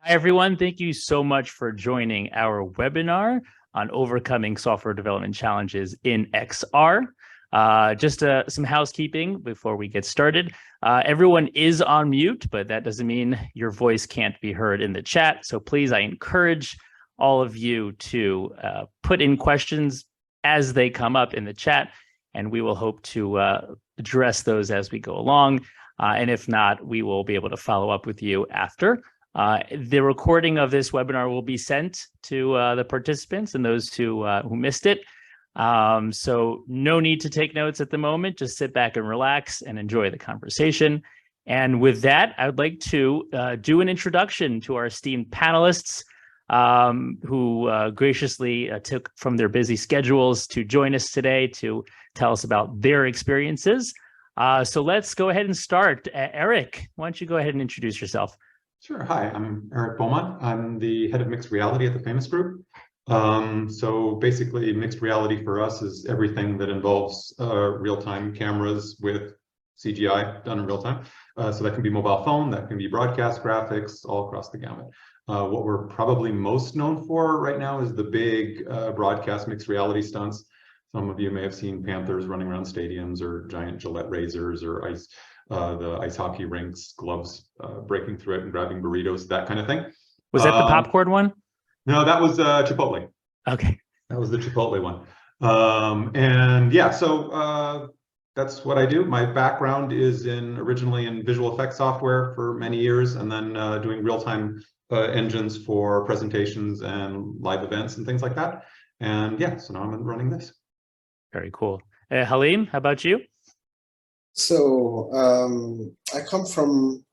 Hi, everyone. Thank you so much for joining our webinar on overcoming software development challenges in XR. Just some housekeeping before we get started. Everyone is on mute, but that doesn't mean your voice can't be heard in the chat. So please, I encourage all of you to put in questions as they come up in the chat, and we will hope to address those as we go along. And if not, we will be able to follow up with you after. The recording of this webinar will be sent to the participants and those who missed it. So no need to take notes at the moment. Just sit back and relax and enjoy the conversation. And with that, I would like to do an introduction to our esteemed panelists who graciously took from their busy schedules to join us today to tell us about their experiences. So let's go ahead and start. Eric, why don't you go ahead and introduce yourself? Sure. Hi, I'm Eric Beaumont. I'm the head of mixed reality at the Famous Group. So basically, mixed reality for us is everything that involves real-time cameras with CGI done in real time. So that can be mobile phone, that can be broadcast graphics, all across the gamut. What we're probably most known for right now is the big broadcast mixed reality stunts. Some of you may have seen Panthers running around stadiums, or giant Gillette razors, or the ice hockey rinks, gloves breaking through it and grabbing burritos, that kind of thing. Was that the popcorn one? No, that was Chipotle. Okay. That was the Chipotle one. And yeah, so that's what I do. My background is originally in visual effects software for many years, and then doing real-time engines for presentations and live events and things like that. And yeah, so now I'm running this. Very cool. Halim, how about you? So I come from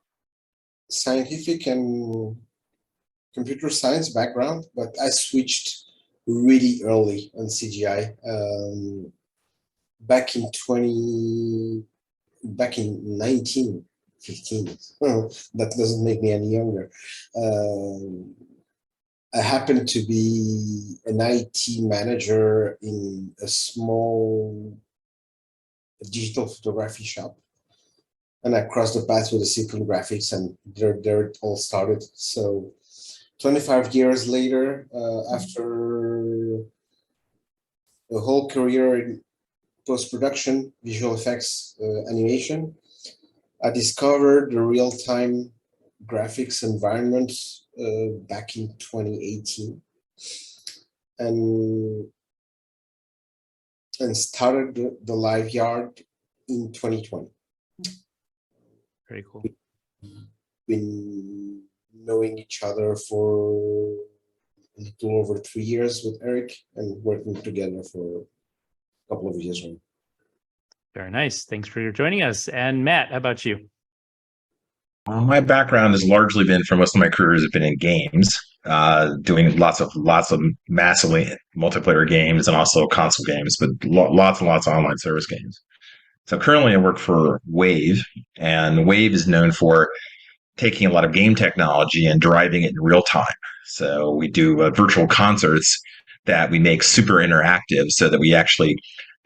scientific and computer science background, but I switched really early on CGI back in 1915. That doesn't make me any younger. I happened to be an IT manager in a small digital photography shop, and I crossed the path with the Silicon Graphics, and there it all started. So 25 years later, after a whole career in post-production, visual effects, animation, I discovered the real-time graphics environment back in 2018, and started the Live Yard in 2020. Very cool. Been knowing each other for a little over 3 years with Eric, and working together for a couple of years now. Very nice. Thanks for joining us. And Matt, how about you? My background has largely been, for most of my career, has been in games, doing lots of massively multiplayer games and also console games, but lots and lots of online service games. So currently I work for Wave, and Wave is known for taking a lot of game technology and driving it in real time. So we do virtual concerts that we make super interactive so that we actually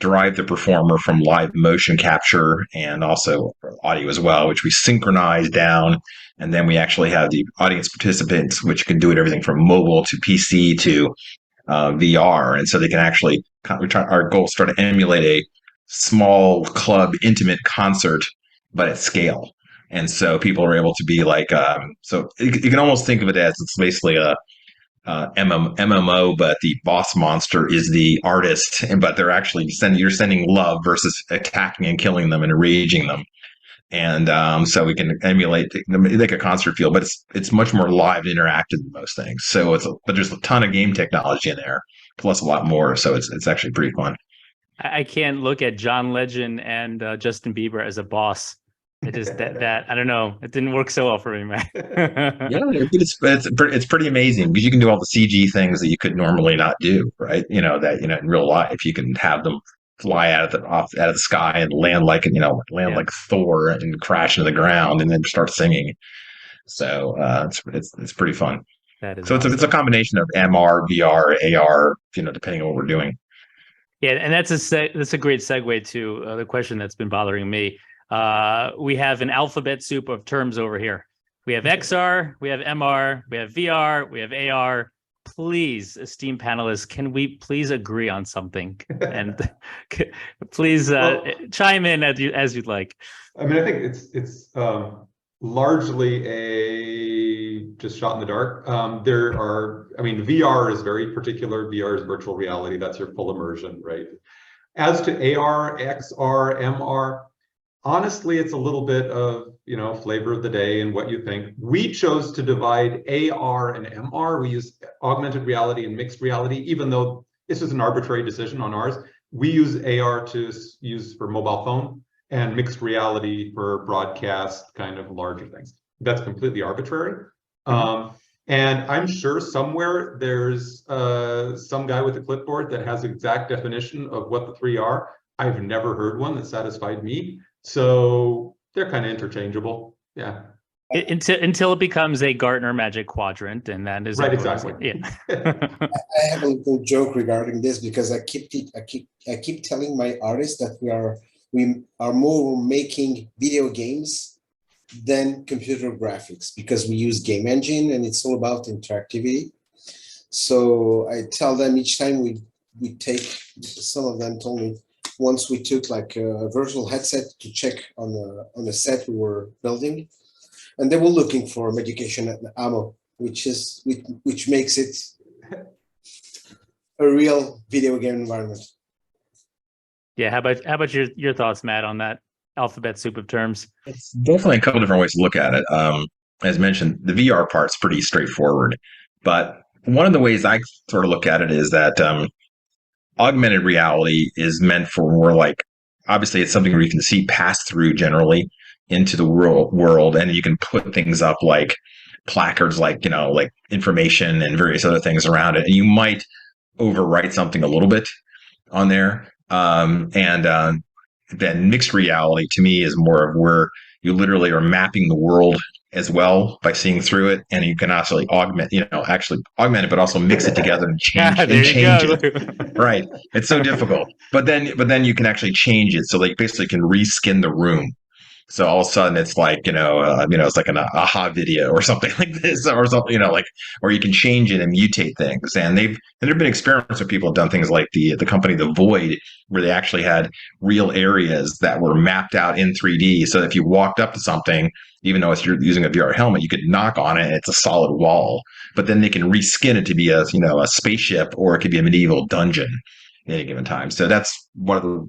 drive the performer from live motion capture and also audio as well, which we synchronize down. And then we actually have the audience participants, which can do it everything from mobile to PC to VR. And so they can actually, our goal is to try to emulate a small club intimate concert, but at scale. And so people are able to be like, so you can almost think of it as it's basically a MMO, but the boss monster is the artist, but they're actually you're sending love versus attacking and killing them and enraging them. And so we can emulate, make a concert feel, but it's much more live and interactive than most things. So but there's a ton of game technology in there, plus a lot more. So it's actually pretty fun. I can't look at John Legend and Justin Bieber as a boss. It just that I don't know. It didn't work so well for me, man. Yeah, it's pretty amazing because you can do all the CG things that you could normally not do, right? In real life, you can have them fly out of the sky and land like like Thor and crash into the ground and then start singing. So it's pretty fun. That is so awesome. It's a combination of MR, VR, AR, depending on what we're doing. Yeah, and that's a great segue to the question that's been bothering me. We have an alphabet soup of terms over here. We have XR, we have MR, we have VR, we have AR. Please, esteemed panelists, can we please agree on something? And please chime in as you'd like. I mean, I think it's largely a just shot in the dark. There are, I mean, VR is very particular. VR is virtual reality. That's your full immersion, right? As to AR, XR, MR, honestly, it's a little bit of, you know, flavor of the day and what you think. We chose to divide AR and MR. We use augmented reality and mixed reality, even though this is an arbitrary decision on ours. We use AR to use for mobile phone and mixed reality for broadcast kind of larger things. That's completely arbitrary. And I'm sure somewhere there's some guy with a clipboard that has exact definition of what the three are. I've never heard one that satisfied me. So they're kind of interchangeable. Yeah. Until it becomes a Gartner Magic Quadrant, and that is right. Exactly. Yeah. I have a little joke regarding this because I keep telling my artists that we are more making video games than computer graphics because we use game engine and it's all about interactivity. So I tell them each time we take, some of them told me once we took like a virtual headset to check on a set we were building, and they were looking for medication and ammo, which makes it a real video game environment. Yeah, how about your thoughts, Matt, on that alphabet soup of terms? It's definitely a couple different ways to look at it. As mentioned, the VR part's pretty straightforward, but one of the ways I sort of look at it is that augmented reality is meant for more like, obviously it's something where you can see pass through generally into the world, and you can put things up like placards, like, you know, like information and various other things around it, and you might overwrite something a little bit on there. Then mixed reality to me is more of where you literally are mapping the world as well by seeing through it, and you can actually augment it, but also mix it together and change it. Right. It's so difficult. But then you can actually change it so that you basically can reskin the room. So all of a sudden it's like, it's like an aha video or something like this, or something, or you can change it and mutate things. And there have been experiments where people have done things like the company The Void, where they actually had real areas that were mapped out in 3D. So if you walked up to something, even though you're using a VR helmet, you could knock on it and it's a solid wall. But then they can reskin it to be a spaceship, or it could be a medieval dungeon at any given time. So that's one of the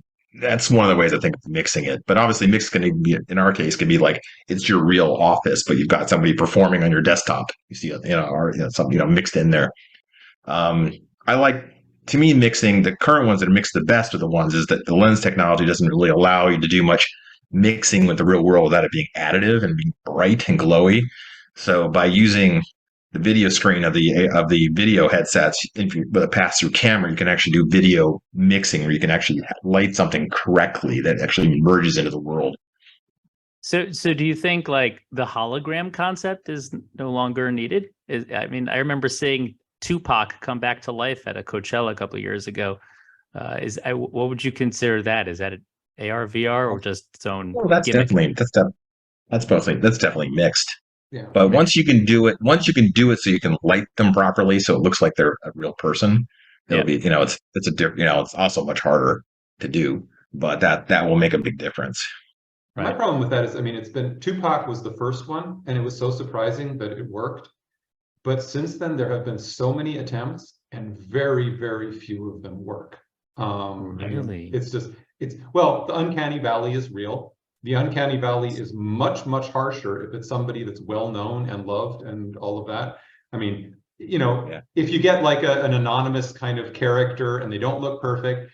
ways I think of mixing it. But obviously mixed can be, in our case, can be like it's your real office, but you've got somebody performing on your desktop. You see, something, mixed in there. To me, mixing, the current ones that are mixed the best are the ones is that the lens technology doesn't really allow you to do much mixing with the real world without it being additive and being bright and glowy. So by using the video screen of the video headsets, with a pass-through camera, you can actually do video mixing, where you can actually light something correctly that actually merges into the world. So do you think like the hologram concept is no longer needed? I remember seeing Tupac come back to life at a Coachella a couple of years ago. What would you consider that? Is that an AR, VR, or just its own? Well, that's gimmick? definitely mixed. Yeah. But once you can do it so you can light them properly, so it looks like they're a real person, it'll be, it's a different, it's also much harder to do, but that will make a big difference. Right. My problem with that is, Tupac was the first one, and it was so surprising that it worked. But since then, there have been so many attempts, and very, very few of them work. Really? The uncanny valley is real. The uncanny valley is much, much harsher if it's somebody that's well known and loved and all of that. If you get like an anonymous kind of character and they don't look perfect,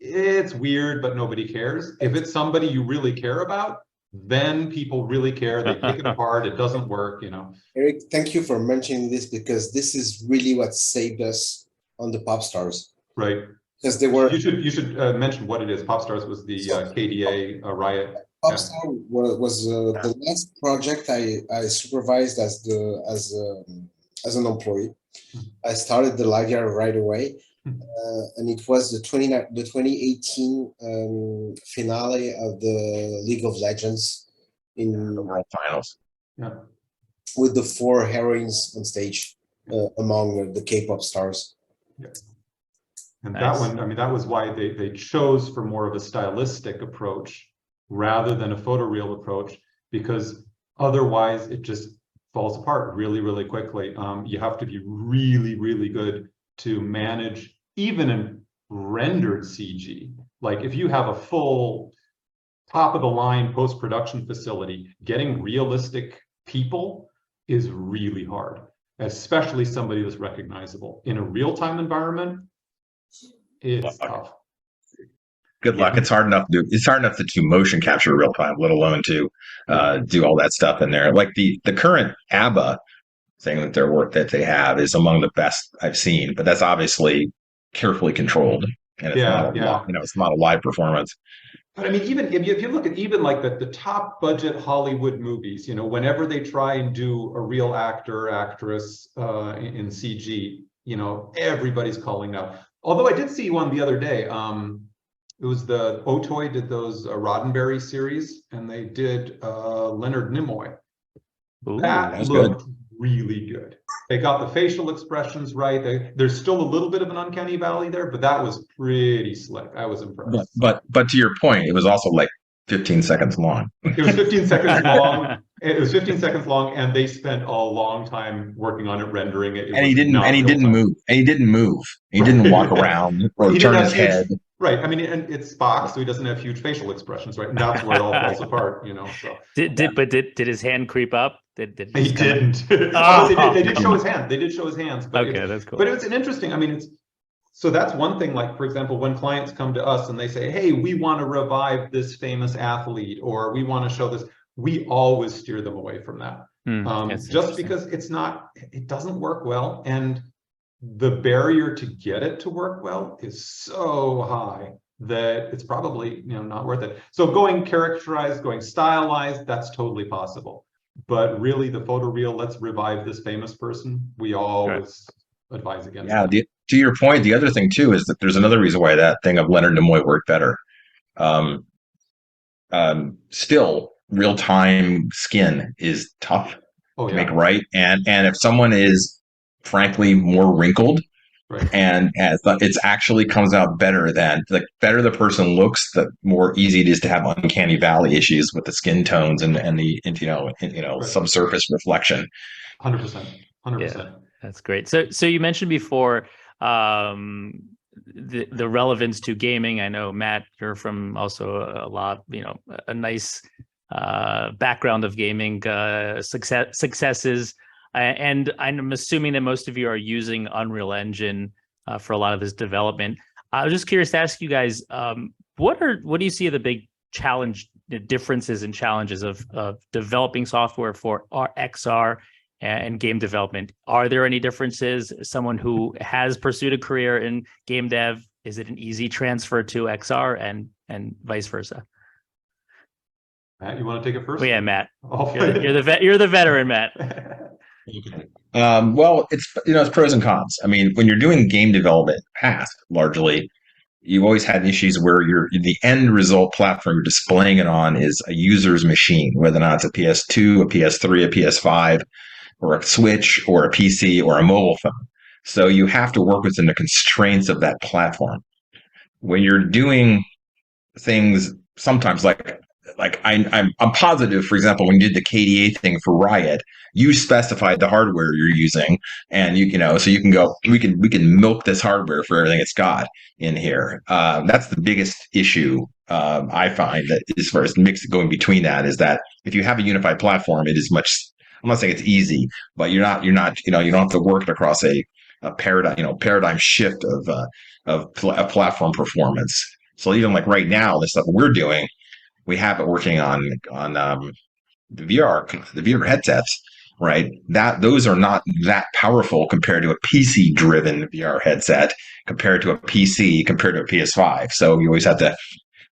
it's weird, but nobody cares. If it's somebody you really care about, then people really care. They take it apart. It doesn't work, Eric, thank you for mentioning this, because this is really what saved us on the Popstars. Right. Because they were. You should mention what it is. Popstars was the KDA riot. Popstar was the last project I supervised as an employee. I started the live VR right away, and it was the 2018 finale of the League of Legends in the World Finals. Yeah. with the 4 heroines on stage among the K-pop stars. And Nice. that one, I mean, that was why they chose for more of a stylistic approach rather than a photoreal approach, because otherwise it just falls apart really, really quickly. You have to be really, really good to manage even in rendered CG. Like if you have a full top of the line post-production facility, getting realistic people is really hard, especially somebody that's recognizable. In a real-time environment, it's tough. Good luck. Yeah. It's hard enough to do motion capture real time, let alone to do all that stuff in there. Like the current ABBA thing that their work that they have is among the best I've seen, but that's obviously carefully controlled, and it's it's not a live performance. But I mean, even if you look at even like the top budget Hollywood movies, whenever they try and do a real actor or actress in CG, everybody's calling out. Although I did see one the other day. It was the Otoy did those Roddenberry series, and they did Leonard Nimoy. Ooh, That looked really good. They got the facial expressions right. There's still a little bit of an uncanny valley there, but that was pretty slick. I was impressed. But to your point, it was also like 15 seconds long. It was 15 seconds long. It was 15 seconds long, and they spent a long time working on it, rendering it. And he didn't move. And he didn't move. He didn't walk around or turn his head. Right. I mean, and it's Spock, so he doesn't have huge facial expressions, right? And that's where it all falls apart, So Did his hand creep up? He didn't. Oh, they did show his hand. They did show his hands. But okay, that's cool. But it's an interesting. I mean, so that's one thing. Like, for example, when clients come to us and they say, "Hey, we want to revive this famous athlete," or "We want to show this," we always steer them away from that, just because it doesn't work well, and the barrier to get it to work well is so high that it's probably not worth it. So going characterized, going stylized, that's totally possible. But really, the photoreal, let's revive this famous person, we always advise against. Yeah, to your point, the other thing too is that there's another reason why that thing of Leonard Nimoy worked better. Still, real-time skin is tough to make right, and if someone is frankly more wrinkled, and it's actually comes out better than the better the person looks, the more easy it is to have uncanny valley issues with the skin tones and the subsurface reflection. 100%. Yeah, that's great. So you mentioned before the relevance to gaming. I know, Matt, you're from also a lot, a nice background of gaming successes. And I'm assuming that most of you are using Unreal Engine for a lot of this development. I was just curious to ask you guys, what do you see are the big differences and challenges of developing software for XR and game development? Are there any differences? Someone who has pursued a career in game dev, is it an easy transfer to XR and vice versa? Matt, you want to take it first? Well, yeah, Matt. You're the veteran, Matt. Well, it's pros and cons. I mean, when you're doing game development past, largely, you've always had issues where the end result platform you're displaying it on is a user's machine, whether or not it's a PS2, a PS3, a PS5, or a Switch, or a PC, or a mobile phone. So you have to work within the constraints of that platform. When you're doing things, sometimes like I'm positive, for example, when you did the KDA thing for Riot, you specified the hardware you're using, and so you can go, we can milk this hardware for everything it's got in here. That's the biggest issue I find, that as far as going between that, is that if you have a unified platform, it is much. I'm not saying it's easy, but you don't have to work across a paradigm shift of platform performance. So even like right now, the stuff we're doing, we have it working on the VR headsets, right? Those are not that powerful compared to a PC-driven VR headset, compared to a PC, compared to a PS5. So you always have to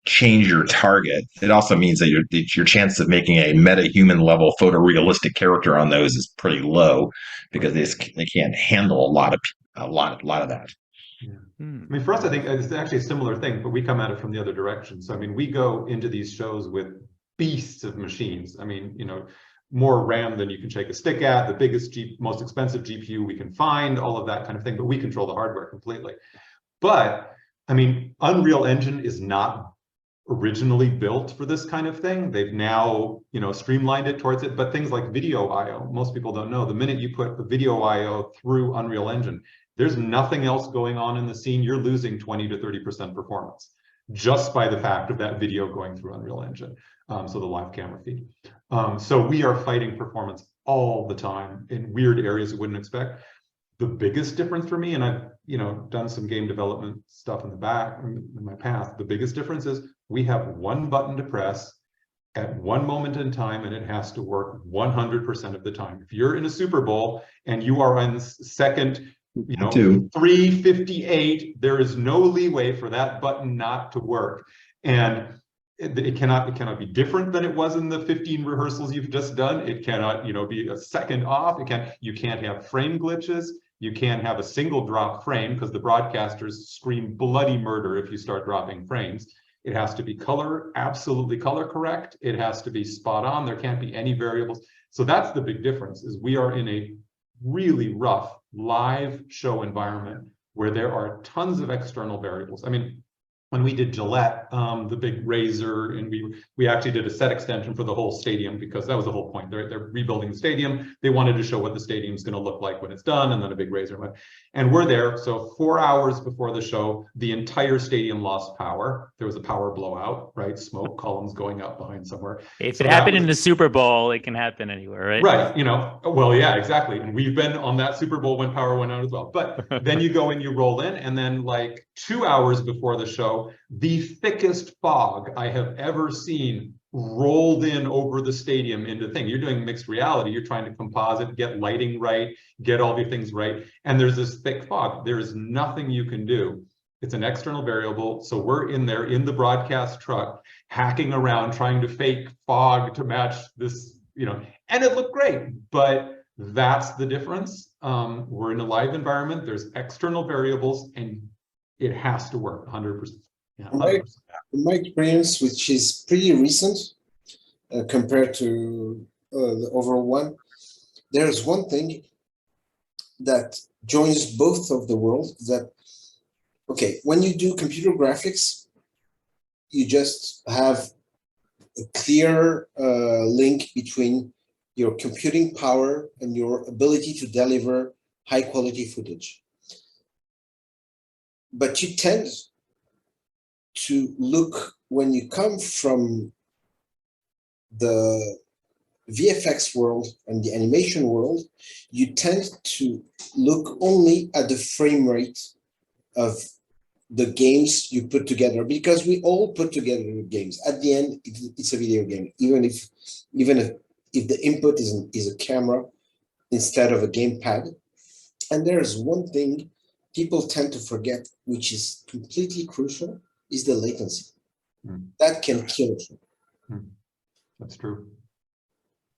change your target. It also means that your chance of making a meta-human level photorealistic character on those is pretty low, because they can't handle a lot of that. Yeah. I mean, for us, I think it's actually a similar thing, but we come at it from the other direction. So, I mean, we go into these shows with beasts of machines. I mean, more RAM than you can shake a stick at, the biggest, most expensive GPU we can find, all of that kind of thing, but we control the hardware completely. But I mean, Unreal Engine is not originally built for this kind of thing. They've now, you know, streamlined it towards it, but things like video IO, most people don't know, the minute you put the video IO through Unreal Engine, there's nothing else going on in the scene. You're losing 20 to 30% performance just by the fact of that video going through Unreal Engine. So the live camera feed. So we are fighting performance all the time in weird areas you wouldn't expect. The biggest difference for me, and I've, you know, done some game development stuff in the back in my past, the biggest difference is we have one button to press at one moment in time, and it has to work 100% of the time. If you're in a Super Bowl and you are on second, you know, 358, there is no leeway for that button not to work. And it cannot be different than it was in the 15 rehearsals you've just done. It cannot, you know, be a second off. You can't have frame glitches. You can't have a single drop frame because the broadcasters scream bloody murder if you start dropping frames. It has to be absolutely color correct. It has to be spot on. There can't be any variables. So that's the big difference, is we are in a really rough live show environment where there are tons of external variables. I mean, when we did Gillette, the big razor, and we actually did a set extension for the whole stadium, because that was the whole point. They're rebuilding the stadium. They wanted to show what the stadium's going to look like when it's done, and then a big razor went. And we're there. So 4 hours before the show, the entire stadium lost power. There was a power blowout, right? Smoke columns going up behind somewhere. If it happened in the Super Bowl, it can happen anywhere, right? Right. You know, well, yeah, exactly. And we've been on that Super Bowl when power went out as well. But then you go and you roll in, and then like 2 hours before the show, the thickest fog I have ever seen rolled in over the stadium into thing. You're doing mixed reality. You're trying to composite, get lighting right, get all the things right. And there's this thick fog. There is nothing you can do. It's an external variable. So we're in there in the broadcast truck, hacking around, trying to fake fog to match this, you know, and it looked great, but that's the difference. We're in a live environment. There's external variables, and it has to work 100%. Yeah, 100%. My experience, which is pretty recent compared to the overall one, there's one thing that joins both of the worlds. That, okay, when you do computer graphics, you just have a clear link between your computing power and your ability to deliver high quality footage. But you tend to look, when you come from the VFX world and the animation world, you tend to look only at the frame rate of the games you put together, because we all put together games. At the end, it's a video game, even if the input is a camera instead of a gamepad. And there's one thing people tend to forget, which is completely crucial, is the latency. That can kill it. That's true.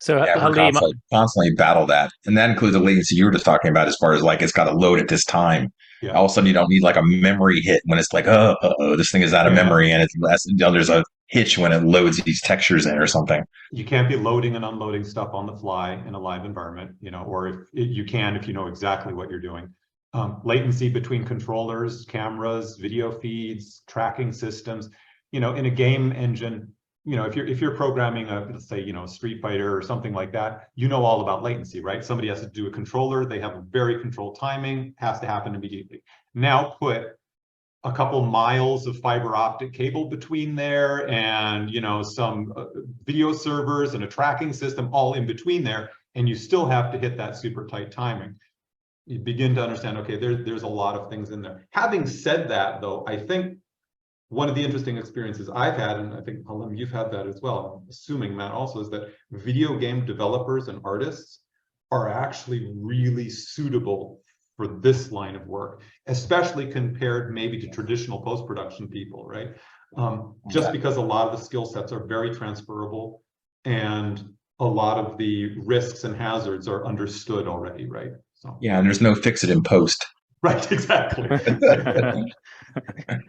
So Yeah, Halim, constantly battle that. And that includes the latency you were just talking about, as far as like it's got to load at this time. Yeah. All of a sudden you don't need like a memory hit when it's like, this thing is out of memory, and it's less, you know, there's a hitch when it loads these textures in or something. You can't be loading and unloading stuff on the fly in a live environment, you know, or if you can, if you know exactly what you're doing. Latency between controllers, cameras, video feeds, tracking systems, you know, in a game engine, you know, if you're programming let's say, you know, Street Fighter or something like that, you know all about latency, right? Somebody has to do a controller, they have a very controlled timing, has to happen immediately. Now put a couple miles of fiber optic cable between there, and, you know, some video servers and a tracking system all in between there, and you still have to hit that super tight timing. You begin to understand, okay, there's a lot of things in there. Having said that, though, I think one of the interesting experiences I've had, and I think, Halim, you've had that as well, I'm assuming Matt also, is that video game developers and artists are actually really suitable for this line of work, especially compared maybe to traditional post-production people, right? Just because a lot of the skill sets are very transferable, and a lot of the risks and hazards are understood already, right? So Yeah, and there's no fix it in post. right, exactly.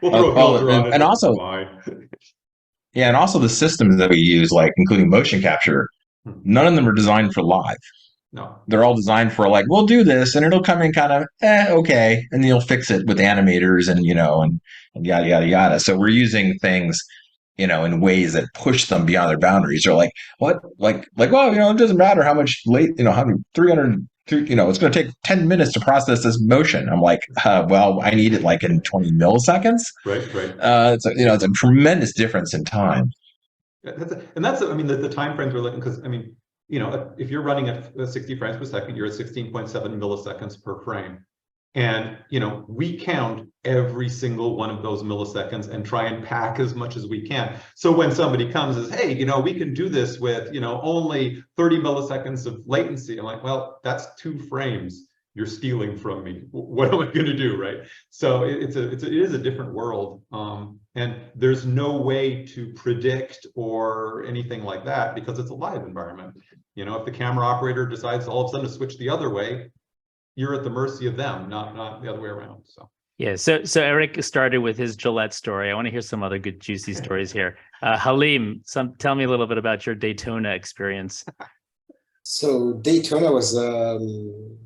We'll throw a Well, filter on it, and it's also- fine. Yeah, and also the systems that we use, like including motion capture, None of them are designed for live. No. They're all designed for like, we'll do this and it'll come in kind of, okay. And you'll fix it with animators and, and yada, yada, yada. So we're using things, in ways that push them beyond their boundaries. They're like, what? Well, it doesn't matter how much how many 300, it's going to take 10 minutes to process this motion. I'm like, well, I need it like in 20 milliseconds. Right. It's a tremendous difference in time. The time frames we're looking, because if you're running at 60 frames per second, you're at 16.7 milliseconds per frame. And, we count every single one of those milliseconds and try and pack as much as we can. So when somebody comes and says, hey, we can do this with, only 30 milliseconds of latency, I'm like, well, that's 2 frames you're stealing from me. What am I going to do, right? So it is a different world. And there's no way to predict or anything like that because it's a live environment. If the camera operator decides all of a sudden to switch the other way, you're at the mercy of them, not the other way around. So yeah. So Eric started with his Gillette story. I want to hear some other good juicy stories here. Halim, tell me a little bit about your Daytona experience. So Daytona was an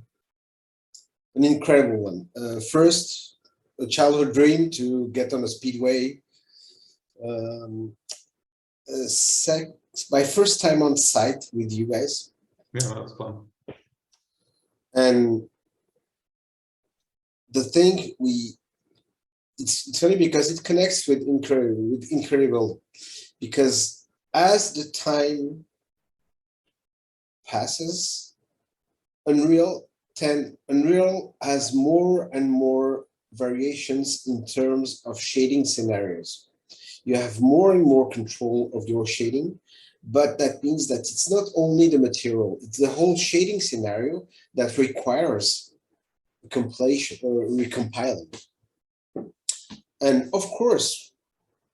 incredible one. First, a childhood dream to get on a speedway. My first time on site with you guys. yeah, that was fun. And the thing it's funny because it connects with incredible, because as the time passes, Unreal has more and more variations in terms of shading scenarios. You have more and more control of your shading, but that means that it's not only the material, it's the whole shading scenario that requires compilation or recompiling. And of course,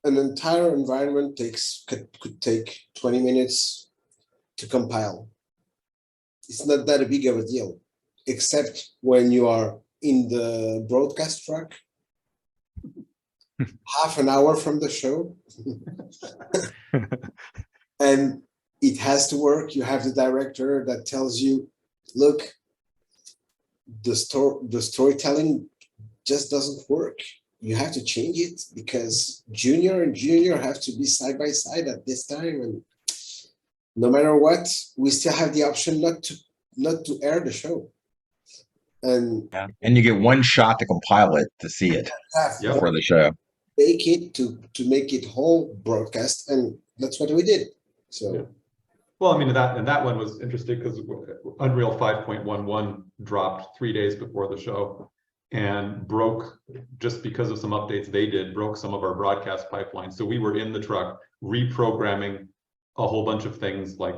an entire environment could take 20 minutes to compile. It's not that big of a deal, except when you are in the broadcast truck, half an hour from the show, and it has to work. You have the director that tells you, look, the storytelling just doesn't work. You have to change it because Junior and Junior have to be side by side at this time, and no matter what, we still have the option not to air the show. And you get one shot to compile it to see it for the show. Make it to make it whole broadcast, and that's what we did. So. Yeah. Well, that one was interesting because Unreal 5.11 dropped 3 days before the show and broke, just because of some updates they did, broke some of our broadcast pipelines. So we were in the truck reprogramming a whole bunch of things like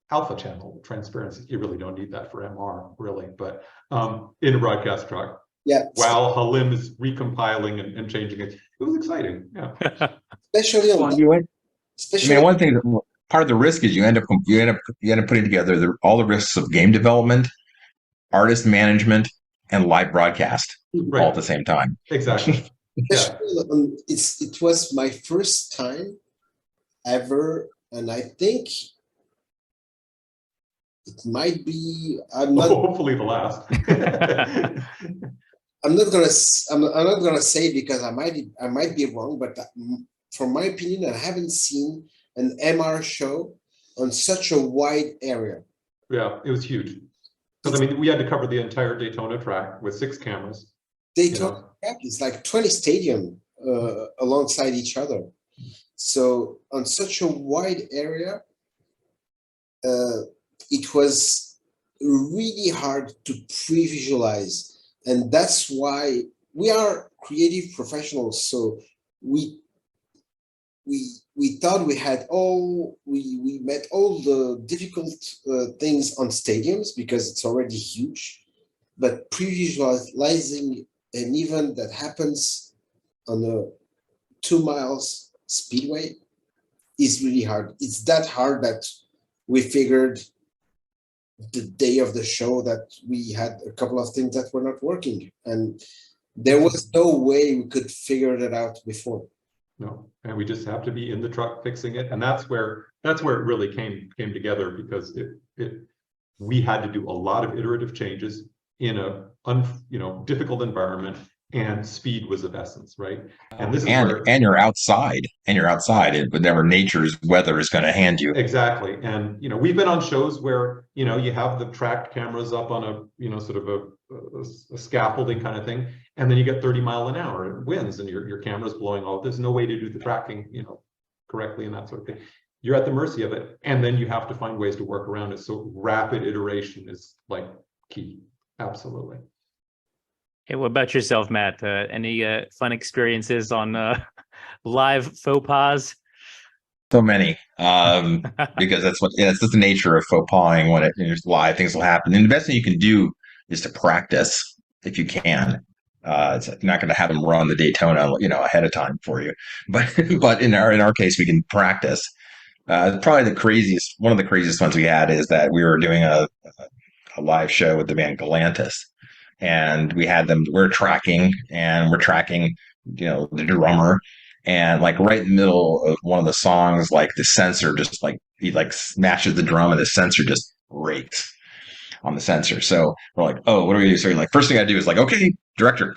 alpha channel transparency. You really don't need that for MR, really, but in a broadcast truck. Yeah. While Halim is recompiling and changing it. It was exciting. Yeah. Especially on one thing. Part of the risk is you end up putting together all the risks of game development, artist management, and live broadcast all at the same time. Exactly. Yeah. It was my first time ever, and I think it might be. Hopefully the last. I'm not gonna say it because I might be wrong, but from my opinion, I haven't seen an MR show on such a wide area. Yeah, it was huge. Because we had to cover the entire Daytona track with 6 cameras. Daytona track is like 20 stadiums alongside each other. So on such a wide area, it was really hard to pre-visualize. And that's why we are creative professionals. So we thought we met all the difficult things on stadiums because it's already huge, but pre-visualizing an event that happens on a 2 miles speedway is really hard. It's that hard that we figured the day of the show that we had a couple of things that were not working, and there was no way we could figure that out before. no. And we just have to be in the truck fixing it. And that's where it really came together, because we had to do a lot of iterative changes in a difficult environment, and speed was of essence, right? And this is where you're outside, and whatever nature's weather is going to hand you. exactly. And we've been on shows where you have the tracked cameras up on a sort of a scaffolding kind of thing, and then you get 30 miles an hour winds, and your camera's blowing off. There's no way to do the tracking correctly and that sort of thing. You're at the mercy of it, and then you have to find ways to work around it. So rapid iteration is like key. Absolutely. Hey, what about yourself, Matt? Any fun experiences on live faux pas? So many, because that's just the nature of faux pasing. When it's live, things will happen. And the best thing you can do is to practice if you can. It's not going to have them run the Daytona, ahead of time for you. But in our case, we can practice. Probably one of the craziest ones we had is that we were doing a live show with the band Galantis. And we're tracking the drummer, and like right in the middle of one of the songs, like the sensor just he smashes the drum, and the sensor just breaks on the sensor. So we're like, oh, what do we do? So we're like, first thing I do is like, okay, director,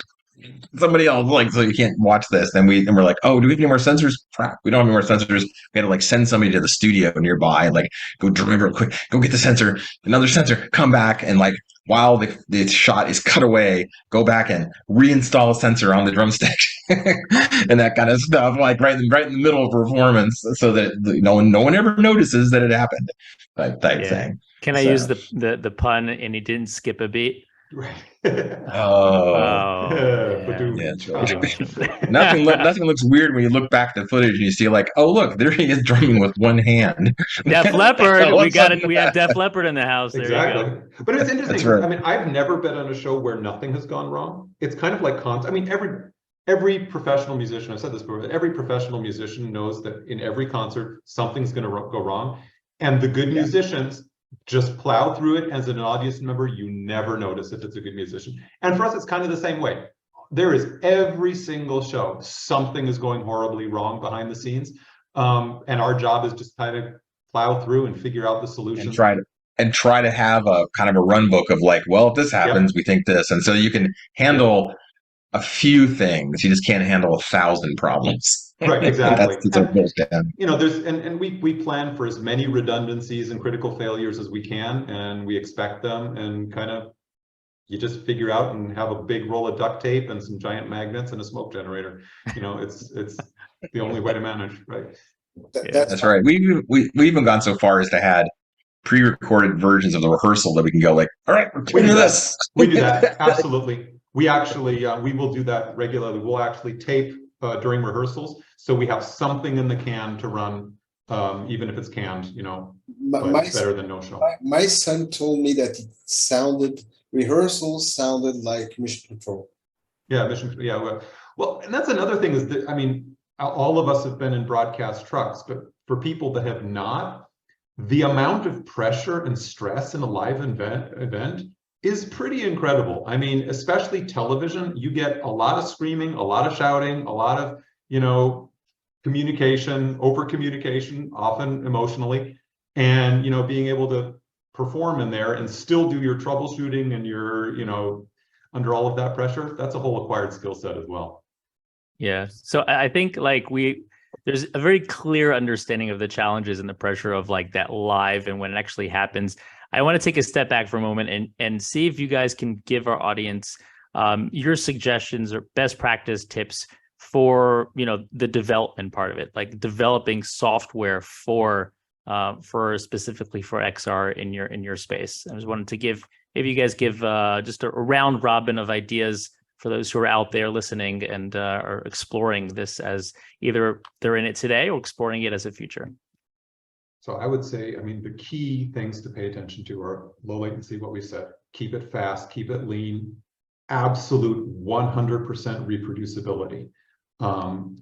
somebody else, so you can't watch this. Then we're like, oh, do we have any more sensors? Crap, we don't have any more sensors. We had to send somebody to the studio nearby, and go drive real quick, go get the sensor, another sensor, come back, and while the shot is cut away, go back and reinstall a sensor on the drumstick and that kind of stuff, right in the middle of performance, so that no one ever notices that it happened, type thing. Can I use the pun? And he didn't skip a beat. Right. Nothing looks weird when you look back at the footage and you see oh, look, there he is drumming with one hand. Def Leppard, we have Def Leppard in the house. Exactly. But it's interesting. Right. I mean, I've never been on a show where nothing has gone wrong. It's kind of like every professional musician, I've said this before, every professional musician knows that in every concert something's going to go wrong, and the good musicians just plow through it. As an audience member, you never notice if it's a good musician. And for us, it's kind of the same way. There is every single show, something is going horribly wrong behind the scenes. And our job is just kind of plow through and figure out the solution. And try to have a kind of a run book of well, if this happens, we think this. And so you can handle a few things. You just can't handle 1,000 problems. Right, exactly. And, we plan for as many redundancies and critical failures as we can, and we expect them, and kind of you just figure out and have a big roll of duct tape and some giant magnets and a smoke generator. It's the only way to manage, right? That's right. We even gone so far as to had pre-recorded versions of the rehearsal that we can go all right, we do this. We do that, absolutely. We actually we will do that regularly. We'll actually tape during rehearsals, so we have something in the can to run, even if it's canned, but it's better than no show. My son told me that rehearsals sounded like Mission Control. Yeah, well, and that's another thing is that, I mean, all of us have been in broadcast trucks, but for people that have not, the amount of pressure and stress in a live event is pretty incredible. I mean, especially television, you get a lot of screaming, a lot of shouting, a lot of, communication, over communication, often emotionally, and, being able to perform in there and still do your troubleshooting and your, under all of that pressure, that's a whole acquired skill set as well. Yeah. So I think there's a very clear understanding of the challenges and the pressure of that live and when it actually happens. I want to take a step back for a moment and see if you guys can give our audience your suggestions or best practice tips for the development part of it, like developing software for specifically for XR in your space. I just wanted to give you guys just a round robin of ideas for those who are out there listening and are exploring this as either they're in it today or exploring it as a future. So I would say, I mean, the key things to pay attention to are low latency, what we said, keep it fast, keep it lean, absolute 100% reproducibility.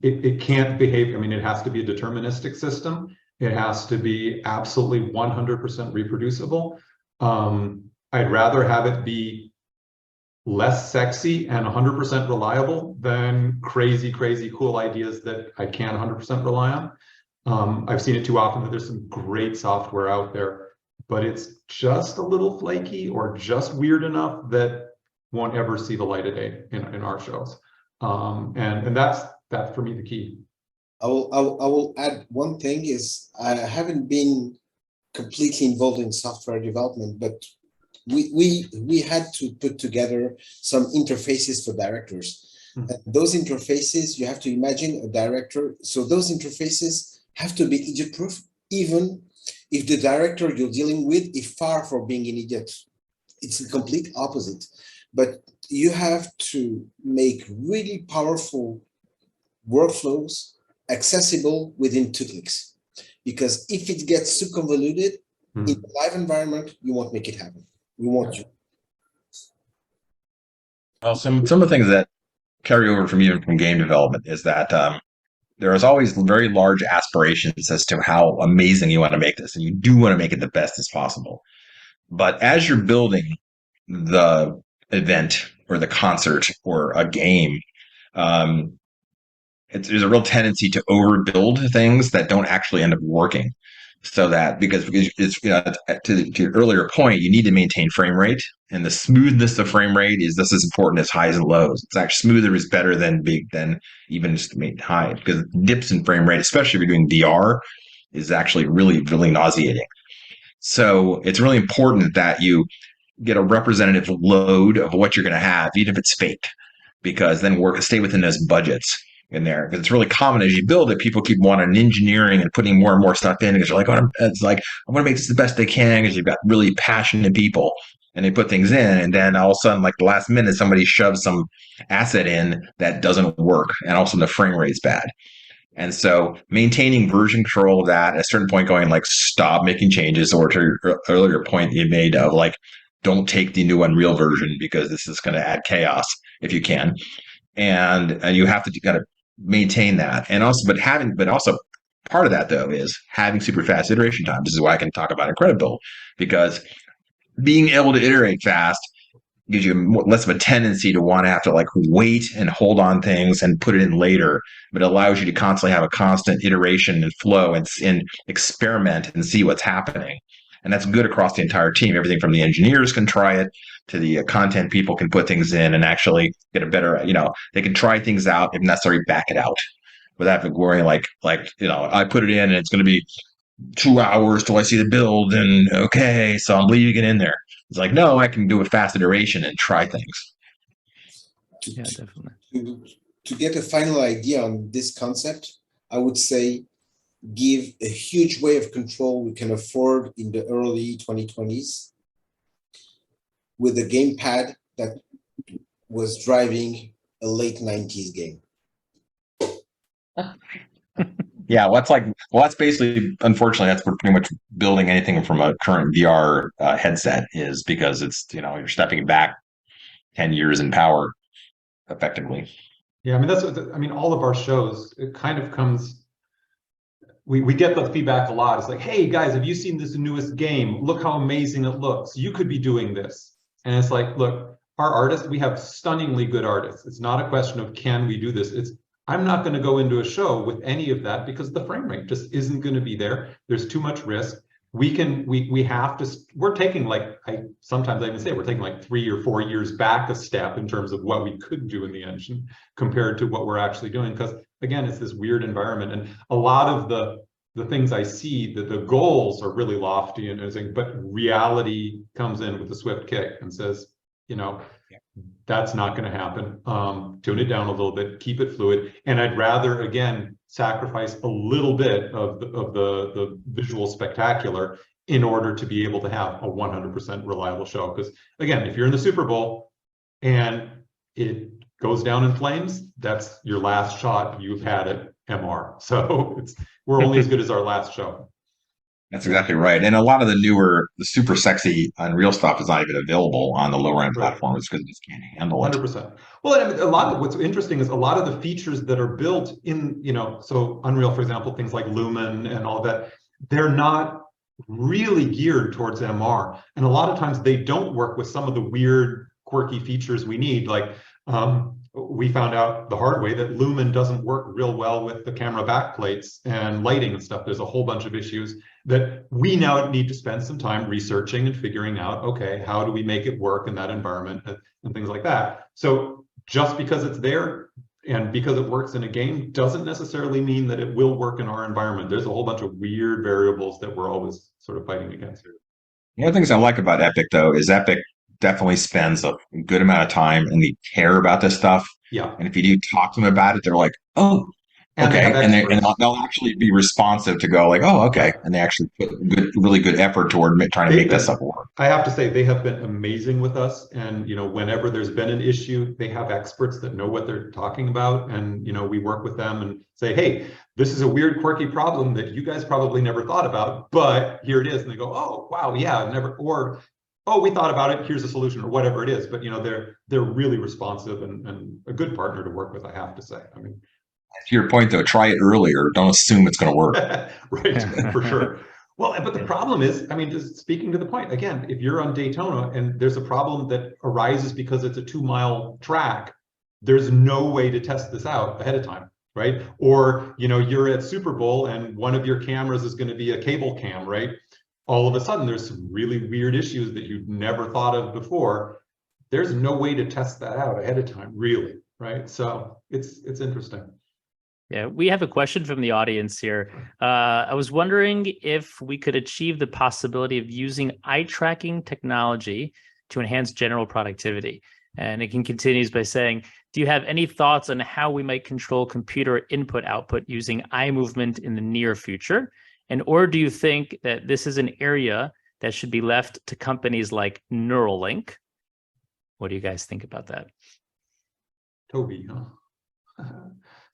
It can't behave, I mean, it has to be a deterministic system. It has to be absolutely 100% reproducible. I'd rather have it be less sexy and 100% reliable than crazy, crazy cool ideas that I can't 100% rely on. I've seen it too often that there's some great software out there, but it's just a little flaky or just weird enough that won't ever see the light of day in our shows. And that's for me the key. I will add one thing is I haven't been completely involved in software development, but we had to put together some interfaces for directors. And those interfaces, you have to imagine a director. So those interfaces have to be idiot-proof, even if the director you're dealing with is far from being an idiot. It's the complete opposite. But you have to make really powerful workflows accessible within 2 clicks. Because if it gets too convoluted in the live environment, you won't make it happen. You won't. Well, some of the things that carry over from even from game development is that there is always very large aspirations as to how amazing you want to make this, and you do want to make it the best as possible. But as you're building the event or the concert or a game, there's a real tendency to overbuild things that don't actually end up working. So that because it's to your earlier point, you need to maintain frame rate, and the smoothness of frame rate is just as important as highs and lows. It's actually smoother is better than even just high, because dips in frame rate, especially if you're doing VR, is actually really, really nauseating. So it's really important that you get a representative load of what you're going to have, even if it's fake, because then stay within those budgets in there. Because it's really common as you build it, people keep wanting engineering and putting more and more stuff in because you're like, I want to make this the best they can, because you've got really passionate people and they put things in, and then all of a sudden, like the last minute, somebody shoves some asset in that doesn't work, and all of a sudden the frame rate's bad. And so maintaining version control of that, at a certain point going like, stop making changes, or to your earlier point you made of like, don't take the new Unreal version because this is going to add chaos if you can. And you have to kind of maintain that. And also, but also part of that though is having super fast iteration time. This is why I can talk about Incredibuild, because being able to iterate fast gives you less of a tendency to want to have to like wait and hold on things and put it in later, but it allows you to constantly have a constant iteration and flow and experiment and see what's happening. And that's good across the entire team. Everything from the engineers can try it to the content people can put things in and actually get a better, they can try things out, if necessary, back it out without worrying like, I put it in and it's going to be 2 hours till I see the build, and okay, so I'm leaving it in there. It's like, no, I can do a fast iteration and try things. Yeah, definitely. To get a final idea on this concept, I would say give a huge wave of control we can afford in the early 2020s with a gamepad that was driving a late 90s game. Yeah, that's basically, unfortunately, that's pretty much building anything from a current VR headset is, because it's, you're stepping back 10 years in power effectively. Yeah, I mean, all of our shows, it kind of comes, we get the feedback a lot. It's like, hey guys, have you seen this newest game? Look how amazing it looks. You could be doing this. And it's like, look, our artists, we have stunningly good artists. It's not a question of can we do this? I'm not going to go into a show with any of that because the frame rate just isn't going to be there. There's too much risk. We're taking sometimes I even say we're taking like 3 or 4 years back a step in terms of what we could do in the engine compared to what we're actually doing. Because again, it's this weird environment, and a lot of the things I see, that the goals are really lofty and everything, but reality comes in with a swift kick and says, that's not going to happen. Tune it down a little bit, keep it fluid. And I'd rather, again, sacrifice a little bit of the visual spectacular in order to be able to have a 100% reliable show. Because again, if you're in the Super Bowl and it goes down in flames, that's your last shot you've had at MR. So we're only as good as our last show. That's exactly right. And a lot of the super sexy Unreal stuff is not even available on the lower end platforms because it just can't handle it. 100%. Well, a lot of what's interesting is a lot of the features that are built in, so Unreal, for example, things like Lumen and all that, they're not really geared towards MR. And a lot of times they don't work with some of the weird quirky features we need. Like we found out the hard way that Lumen doesn't work real well with the camera backplates and lighting and stuff. There's a whole bunch of issues that we now need to spend some time researching and figuring out, okay, how do we make it work in that environment and things like that. So just because it's there and because it works in a game doesn't necessarily mean that it will work in our environment. There's a whole bunch of weird variables that we're always sort of fighting against here. One of the things I like about Epic, though, is Epic definitely spends a good amount of time and they care about this stuff. Yeah. And if you do talk to them about it, they're like, oh, And okay. And experts. they'll actually be responsive to go like, oh, okay. And they actually put really good effort toward trying to make that stuff work. I have to say, they have been amazing with us. And, whenever there's been an issue, they have experts that know what they're talking about. And, we work with them and say, hey, this is a weird, quirky problem that you guys probably never thought about, but here it is. And they go, oh, wow, yeah, never, or, oh, we thought about it, here's a solution, or whatever it is. But, they're really responsive and a good partner to work with, I have to say. I mean, to your point, though, try it earlier. Don't assume it's going to work. Right, for sure. Well, but the problem is, I mean, just speaking to the point, again, if you're on Daytona and there's a problem that arises because it's a 2-mile track, there's no way to test this out ahead of time, right? Or, you're at Super Bowl and one of your cameras is going to be a cable cam, right? All of a sudden, there's some really weird issues that you'd never thought of before. There's no way to test that out ahead of time, really, right? So it's interesting. Yeah, we have a question from the audience here. I was wondering if we could achieve the possibility of using eye tracking technology to enhance general productivity. And it continues by saying, do you have any thoughts on how we might control computer input-output using eye movement in the near future? Or do you think that this is an area that should be left to companies like Neuralink? What do you guys think about that? Toby, huh?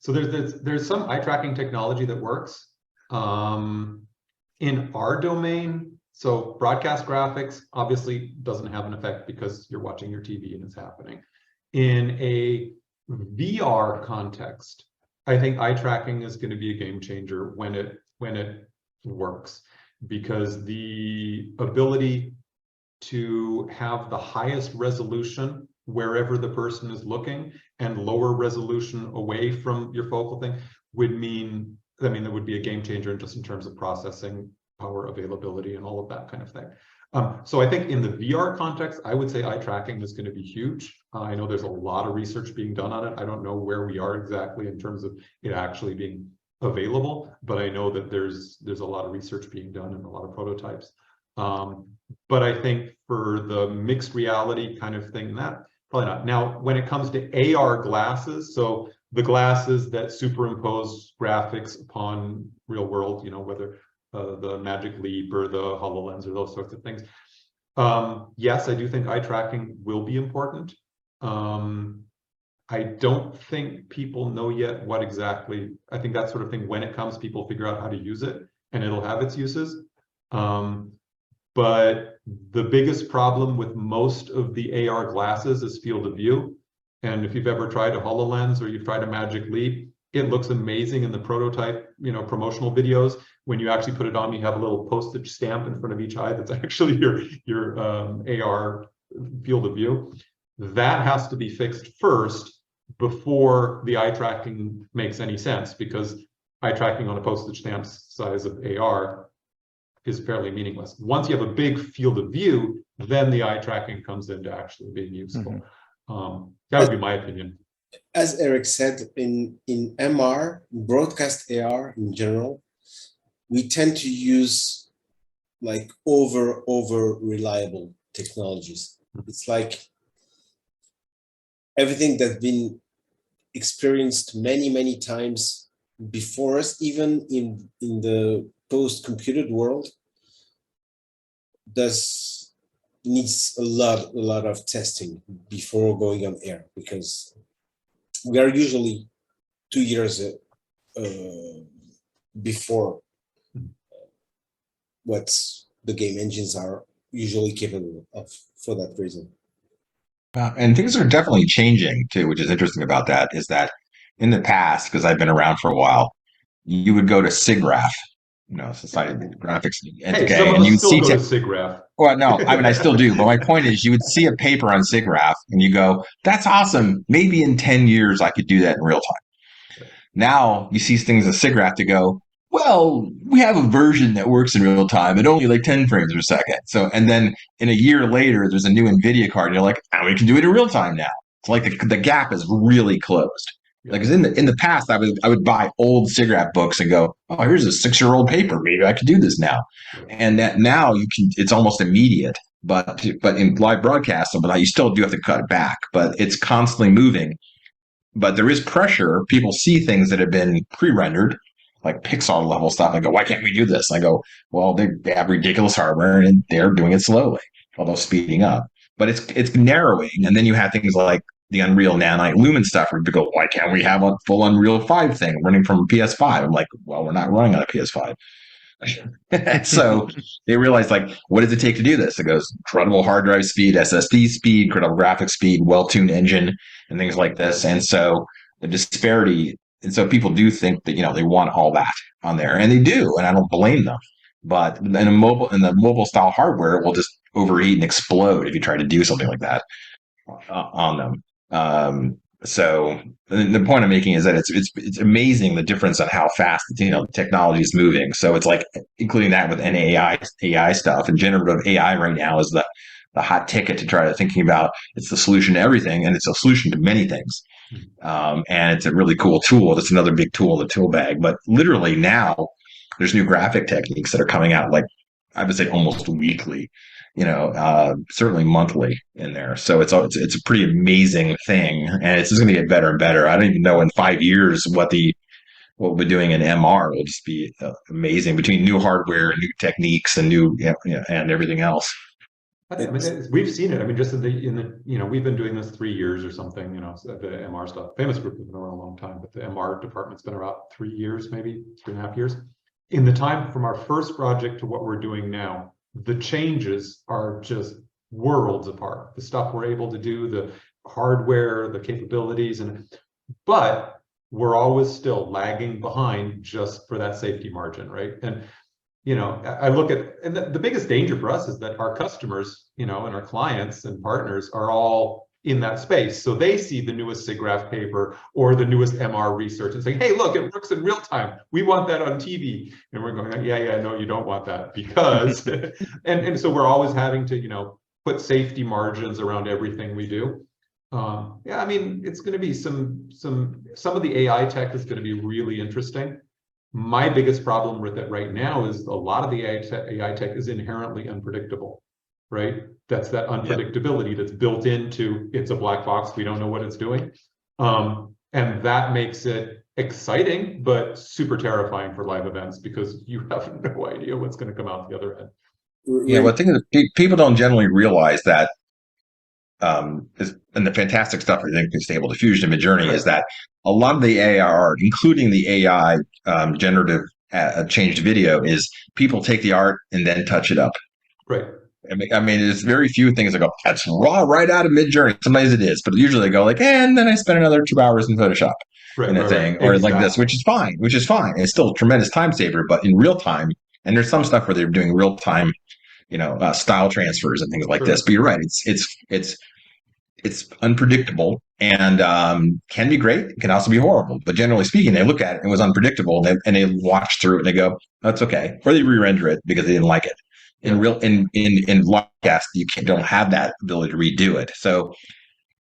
So there's some eye tracking technology that works in our domain. So broadcast graphics obviously doesn't have an effect because you're watching your TV and it's happening. In a VR context, I think eye tracking is going to be a game changer when it works, because the ability to have the highest resolution wherever the person is looking and lower resolution away from your focal thing would mean, that would be a game changer just in terms of processing power availability and all of that kind of thing. So I think in the VR context, I would say eye tracking is going to be huge. I know there's a lot of research being done on it. I don't know where we are exactly in terms of it actually being available, but I know that there's a lot of research being done and a lot of prototypes. But I think for the mixed reality kind of thing, that probably not. Now, when it comes to AR glasses, so the glasses that superimpose graphics upon real world, whether the Magic Leap or the HoloLens or those sorts of things. Yes, I do think eye tracking will be important. I don't think people know yet what exactly, I think that sort of thing, when it comes, people figure out how to use it and it'll have its uses. But the biggest problem with most of the AR glasses is field of view. And if you've ever tried a HoloLens or you've tried a Magic Leap, it looks amazing in the prototype, promotional videos. When you actually put it on, you have a little postage stamp in front of each eye that's actually your AR field of view. That has to be fixed first before the eye tracking makes any sense, because eye tracking on a postage stamp size of AR is fairly meaningless. Once you have a big field of view, then the eye tracking comes into actually being useful. That would be my opinion. As Eric said, in MR, broadcast AR in general, we tend to use like over reliable technologies. It's like everything that's been experienced many times before us, even in the post-computed world, needs a lot of testing before going on air, because we are usually 2 years before what the game engines are usually capable of, for that reason. And things are definitely changing too, which is interesting about that, is that in the past, because I've been around for a while, you would go to SIGGRAPH Society graphics. And, Hey, okay, some of and us you would still see go to SIGGRAPH. well, no, I mean, I still do, but my point is you would see a paper on SIGGRAPH and you go, that's awesome. Maybe in 10 years I could do that in real time. Now you see things in SIGGRAPH to go, well, we have a version that works in real time at only like 10 frames per second. So, and then in a year later, there's a new NVIDIA card and you're like, we can do it in real time now. It's like the gap is really closed. Like, cause in the past, I would buy old SIGGRAPH books and go, oh, here's a 6-year-old paper. Maybe I could do this now. And that now it's almost immediate. But in live broadcast, you still do have to cut it back. But it's constantly moving. But there is pressure. People see things that have been pre-rendered, like Pixar level stuff. I go, why can't we do this? And I go, well, they have ridiculous hardware and they're doing it slowly, although speeding up. But it's narrowing. And then you have things like the Unreal Nanite Lumen stuff where people go, why can't we have a full Unreal 5 thing running from a PS5? I'm like, well, we're not running on a PS5. So they realized, like, what does it take to do this? It goes incredible hard drive speed, SSD speed, incredible graphics speed, well-tuned engine, and things like this. And so the disparity, and so people do think that, they want all that on there, and they do, and I don't blame them. But in the mobile style hardware, it will just overheat and explode if you try to do something like that on them. So the point I'm making is that it's amazing the difference on how fast technology is moving. So it's like including that with AI stuff, and generative AI right now is the hot ticket to try to thinking about. It's the solution to everything, and it's a solution to many things. And it's a really cool tool. It's another big tool in the tool bag. But literally now there's new graphic techniques that are coming out, like I would say almost weekly. Certainly monthly in there. So it's a pretty amazing thing, and it's just going to get better and better. I don't even know in 5 years what we're doing in MR will just be amazing between new hardware, new techniques, and new and everything else. I mean, we've seen it. I mean, just in the we've been doing this 3 years or something. The MR stuff. Famous Group has been around a long time, but the MR department's been around 3 years, maybe 3.5 years. In the time from our first project to what we're doing now, the changes are just worlds apart. The stuff we're able to do, the hardware, the capabilities, but we're always still lagging behind just for that safety margin, right? And I look at, and the biggest danger for us is that our customers, and our clients and partners are all in that space. So they see the newest SIGGRAPH paper or the newest MR research and saying, hey, look, it works in real time. We want that on TV. And we're going, yeah, no, you don't want that because, and so we're always having to, put safety margins around everything we do. I mean, it's going to be some of the AI tech is going to be really interesting. My biggest problem with it right now is a lot of the AI tech is inherently unpredictable. Right? That's that unpredictability that's built into it's a black box. We don't know what it's doing. And that makes it exciting, but super terrifying for live events because you have no idea what's going to come out the other end. Yeah, well, I think that people don't generally realize that, and the fantastic stuff I think in Stable Diffusion and Midjourney is that a lot of the AI art, including the AI generative changed video, is people take the art and then touch it up. Right. I mean, there's very few things that go, that's raw right out of Midjourney. Sometimes it is, but usually they go like, and then I spent another 2 hours in Photoshop or exactly. Like this, which is fine. It's still a tremendous time saver, but in real time, and there's some stuff where they're doing real time, style transfers and things like this. But you're right. It's unpredictable and can be great. It can also be horrible. But generally speaking, they look at it and it was unpredictable and they watch through it and they go, that's okay. Or they re-render it because they didn't like it. In Livecast, you don't have that ability to redo it. So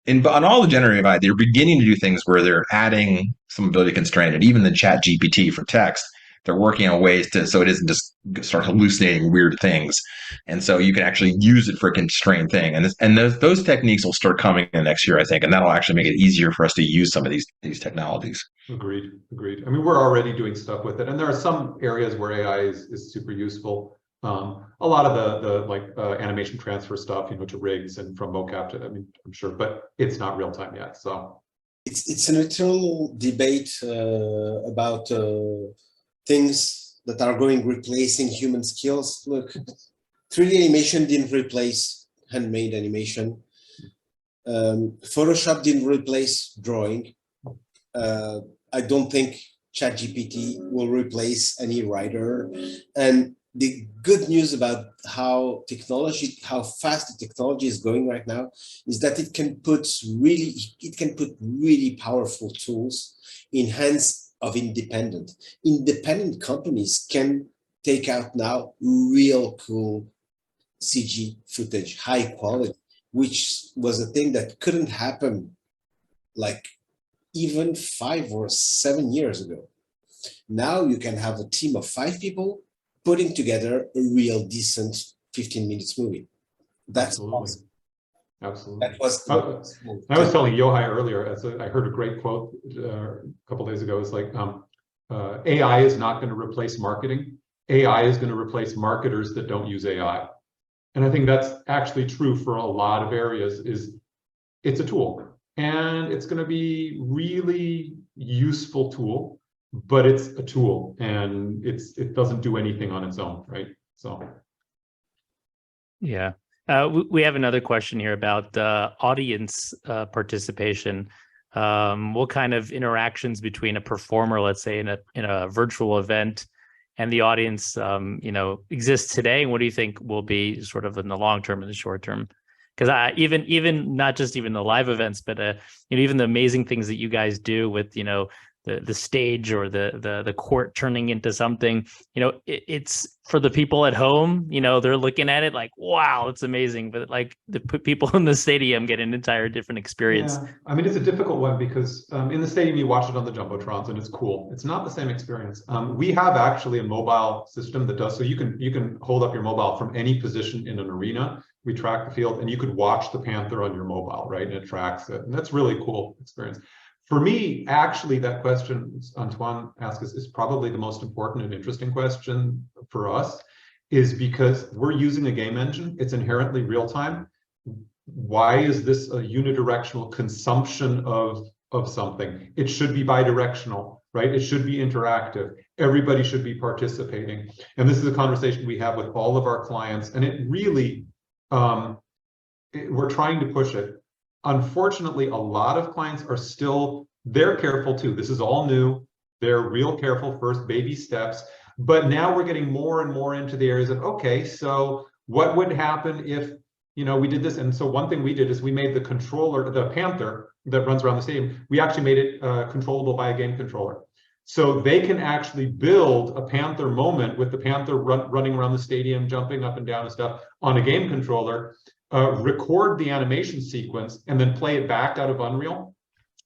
on all the generative AI, they're beginning to do things where they're adding some ability to constrain it. Even the Chat GPT for text, they're working on ways so it isn't just start hallucinating weird things. And so you can actually use it for a constrained thing. And those techniques will start coming in next year, I think. And that'll actually make it easier for us to use some of these technologies. Agreed. I mean, we're already doing stuff with it. And there are some areas where AI is super useful. A lot of the animation transfer stuff, to rigs and from mocap to, I'm sure, but it's not real time yet. So it's an eternal debate about things that are replacing human skills. Look, 3D animation didn't replace handmade animation. Photoshop didn't replace drawing. I don't think ChatGPT will replace any writer. And the good news about how fast the technology is going right now is that it can put really powerful tools in hands of independent companies can take out now real cool CG footage, high quality, which was a thing that couldn't happen like even 5 or 7 years ago. Now you can have a team of 5 people putting together a real decent 15 minutes movie. That's awesome. Absolutely. That was I was telling Yohai earlier, I heard a great quote a couple days ago. It's like, AI is not going to replace marketing. AI is going to replace marketers that don't use AI. And I think that's actually true for a lot of areas. It's a tool, and it's going to be really useful tool, but it's a tool, and it doesn't do anything on its own, right? So, yeah. We have another question here about audience participation. What kind of interactions between a performer, let's say in a virtual event, and the audience, exists today? And what do you think will be sort of in the long term and the short term? Because even not just even the live events, but even the amazing things that you guys do with the stage or the court turning into something, it's for the people at home, they're looking at it like, wow, it's amazing. But like the people in the stadium get an entire different experience. Yeah, I mean, it's a difficult one because in the stadium, you watch it on the Jumbotrons and it's cool. It's not the same experience. We have actually a mobile system that does, so you can hold up your mobile from any position in an arena. We track the field and you could watch the Panther on your mobile, right? And it tracks it. And that's really cool experience. For me, actually, that question Antoine asked is probably the most important and interesting question for us, is because we're using a game engine. It's inherently real time. Why is this a unidirectional consumption of something? It should be bidirectional, right? It should be interactive. Everybody should be participating. And this is a conversation we have with all of our clients. And it really, we're trying to push it. Unfortunately, a lot of clients are still, they're careful too. This is all new. They're real careful, first baby steps. But now we're getting more and more into the areas of, okay, so what would happen if, we did this? And so one thing we did is we made the controller, the Panther that runs around the stadium, we actually made it controllable by a game controller. So they can actually build a Panther moment with the Panther running around the stadium, jumping up and down and stuff on a game controller. Record the animation sequence and then play it back out of Unreal.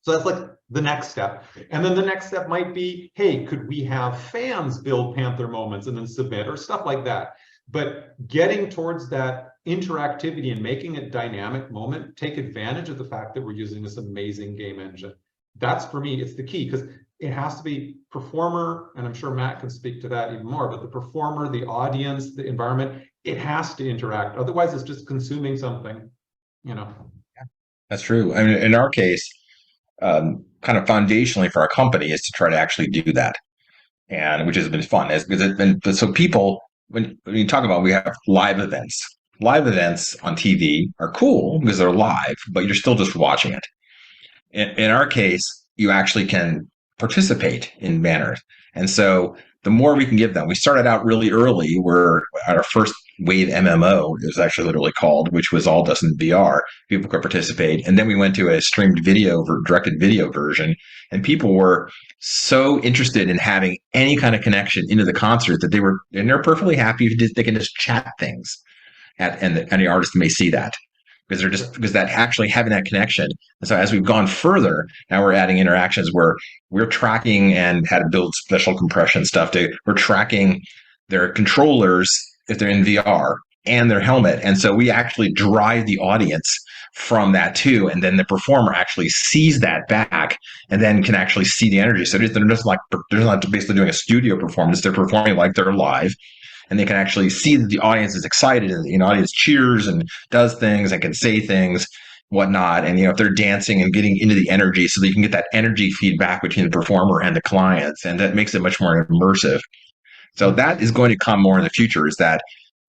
So that's like the next step. And then the next step might be, hey, could we have fans build Panther moments and then submit or stuff like that? But getting towards that interactivity and making it dynamic moment, take advantage of the fact that we're using this amazing game engine. That's, for me, it's the key, because it has to be performer, and I'm sure Matt can speak to that even more, but the performer, the audience, the environment, it has to interact. Otherwise, it's just consuming something, Yeah, that's true. I mean, in our case, kind of foundationally for our company is to try to actually do that, and which has been fun. So people, when you talk about, we have live events. Live events on TV are cool because they're live, but you're still just watching it. In our case, you actually can participate in banners. And so the more we can give them, we started out really early. We're at our first wave MMO, it was actually literally called, which was all just in VR. People could participate. And then we went to a streamed video, directed video version. And people were so interested in having any kind of connection into the concert that they're perfectly happy if they can just chat things. And the artist may see that. Because that actually having that connection. And so as we've gone further, now we're adding interactions where we're tracking and had to build special compression stuff. We're tracking their controllers if they're in VR and their helmet. And so we actually drive the audience from that too. And then the performer actually sees that back and then can actually see the energy. So they're not basically doing a studio performance. They're performing like they're live. And they can actually see that the audience is excited, and the audience cheers and does things and can say things, whatnot. And if they're dancing and getting into the energy, so that you can get that energy feedback between the performer and the clients, and that makes it much more immersive. So that is going to come more in the future. Is that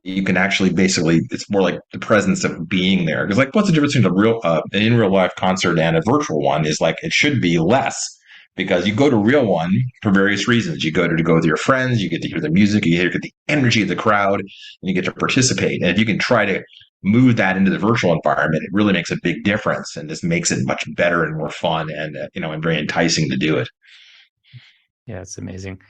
you can actually it's more like the presence of being there. Because what's the difference between an in real life concert and a virtual one? Is it should be less. because you go to real one for various reasons. You go to go with your friends, you get to hear the music, you get the energy of the crowd, and you get to participate. And if you can try to move that into the virtual environment, it really makes a big difference and just makes it much better and more fun and and very enticing to do it. Yeah, it's amazing.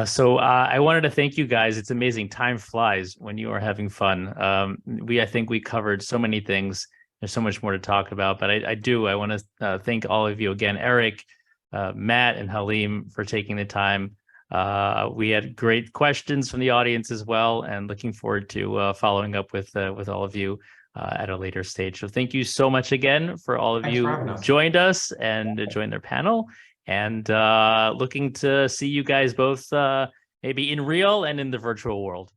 So I wanted to thank you guys. It's amazing. Time flies when you are having fun. I think we covered so many things. There's so much more to talk about, but I want to thank all of you again, Eric, Matt, and Halim, for taking the time. We had great questions from the audience as well, and looking forward to following up with all of you at a later stage. So thank you so much again for all of Thanks you for having who us. joined us and joined their panel. And looking to see you guys both maybe in real and in the virtual world.